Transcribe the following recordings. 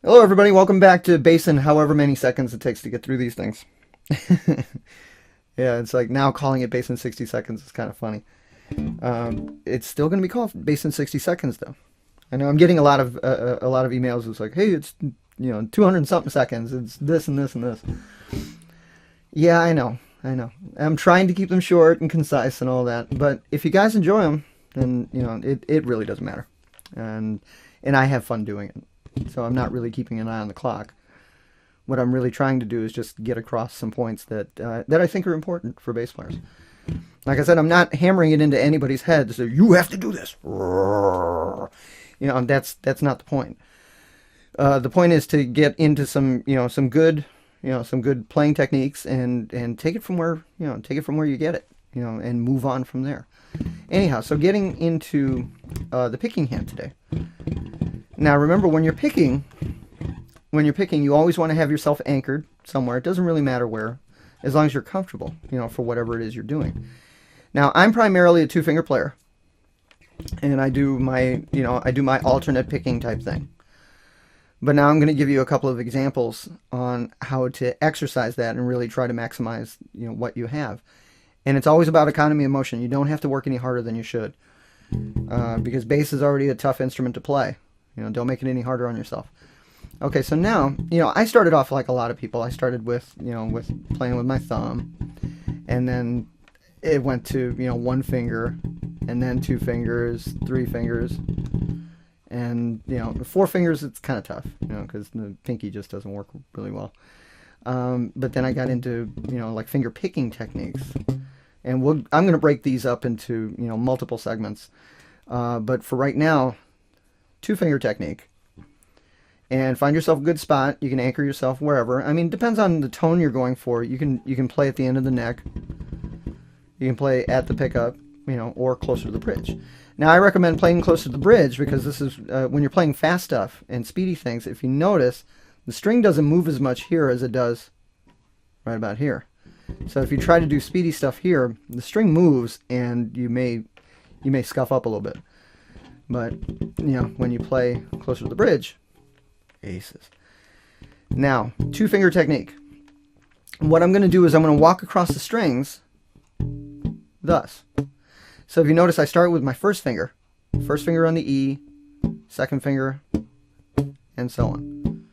Hello, everybody. Welcome back to bass in however many seconds it takes to get through these things. Yeah, it's like now calling it bass in 60 seconds is kind of funny. It's still going to be called bass in 60 seconds, though. I know I'm getting a lot of emails. It's like, hey, it's 200 and something seconds. It's this and this and this. Yeah, I know. I'm trying to keep them short and concise and all that. But if you guys enjoy them, then it really doesn't matter. And I have fun doing it. So I'm not really keeping an eye on the clock. What I'm really trying to do is just get across some points that I think are important for bass players. Like I said, I'm not hammering it into anybody's head to say, you have to do this. That's not the point. The point is to get into some good playing techniques and take it from where you get it, and move on from there. Anyhow, so getting into the picking hand today. Now remember, when you're picking, you always want to have yourself anchored somewhere. It doesn't really matter where, as long as you're comfortable, for whatever it is you're doing. Now, I'm primarily a two-finger player, and I do my alternate picking type thing. But now I'm going to give you a couple of examples on how to exercise that and really try to maximize, what you have. And it's always about economy of motion. You don't have to work any harder than you should, because bass is already a tough instrument to play. Don't make it any harder on yourself. Okay, so now, I started off like a lot of people. I started with playing with my thumb, and then it went to, one finger, and then two fingers, three fingers, and, 4 fingers, it's kind of tough, because the pinky just doesn't work really well. But then I got into, like finger picking techniques, and I'm going to break these up into, multiple segments. But for right now, 2-finger technique. And find yourself a good spot. You can anchor yourself wherever. I mean, it depends on the tone you're going for. You can play at the end of the neck. You can play at the pickup, or closer to the bridge. Now, I recommend playing closer to the bridge because this is when you're playing fast stuff and speedy things. If you notice, the string doesn't move as much here as it does right about here. So if you try to do speedy stuff here, the string moves and you may scuff up a little bit. But when you play closer to the bridge, aces. Now, 2-finger technique. What I'm going to do is I'm going to walk across the strings thus. So if you notice, I start with my first finger on the E, second finger, and so on.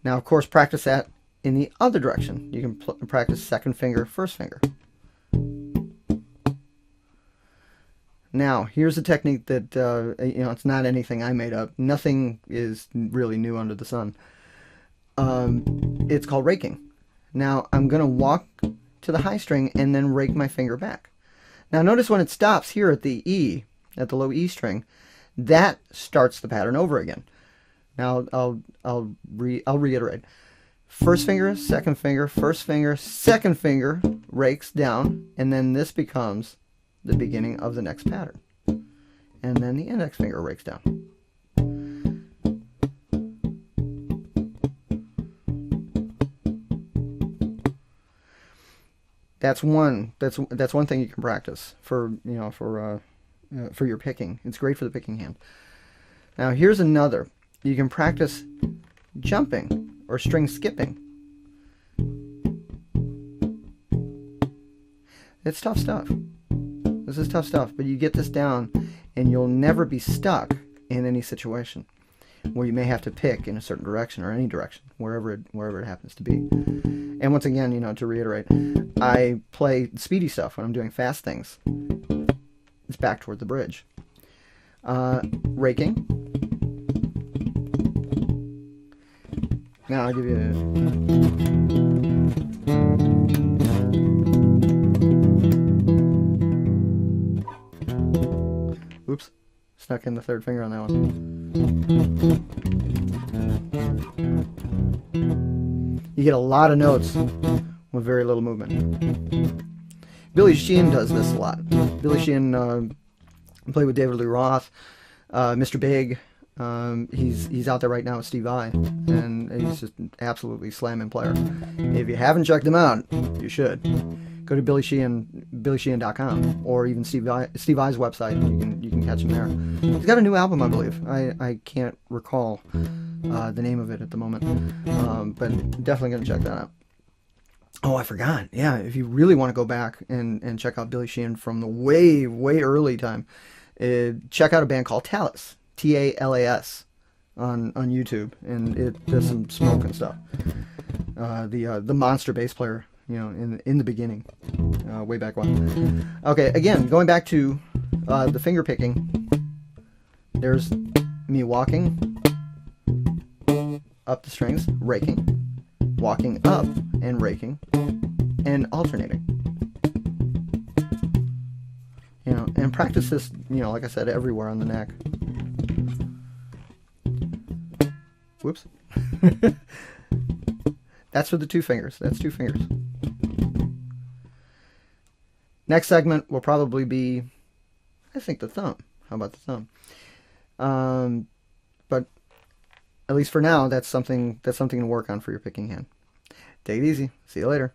Now, of course, practice that in the other direction. You can practice second finger, first finger. Now, here's a technique that, it's not anything I made up. Nothing is really new under the sun. It's called raking. Now, I'm going to walk to the high string and then rake my finger back. Now, notice when it stops here at the E, at the low E string, that starts the pattern over again. Now, I'll reiterate. First finger, second finger, first finger, second finger, rakes down, and then this becomes the beginning of the next pattern. And then the index finger rakes down. That's one thing you can practice for your picking. It's great for the picking hand. Now here's another. You can practice jumping or string skipping. It's tough stuff. This is tough stuff, but you get this down and you'll never be stuck in any situation where you may have to pick in a certain direction or any direction, wherever it happens to be. And once again, to reiterate, I play speedy stuff when I'm doing fast things. It's back toward the bridge. Raking. Now I'll give you oops, snuck in the third finger on that one. You get a lot of notes with very little movement. Billy Sheehan does this a lot. Billy Sheehan played with David Lee Roth, Mr. Big. He's out there right now with Steve Vai, and he's just an absolutely slamming player. If you haven't checked him out, you should. go to BillySheehan.com, or even Steve Vai's website. You can catch him there. He's got a new album, I believe. I can't recall the name of it at the moment, but definitely gonna check that out. Oh, I forgot. Yeah, if you really want to go back and check out Billy Sheehan from the way early time, check out a band called Talas, Talas, on YouTube, and it does some smoke and stuff. The monster bass player, in the beginning, way back when. Okay, again, going back to the finger picking. There's me walking up the strings, raking, walking up and raking, and alternating. And practice this, like I said, everywhere on the neck. Whoops. That's for the two fingers. That's two fingers. Next segment will probably be, I think, the thumb. How about the thumb? But at least for now, that's something to work on for your picking hand. Take it easy. See you later.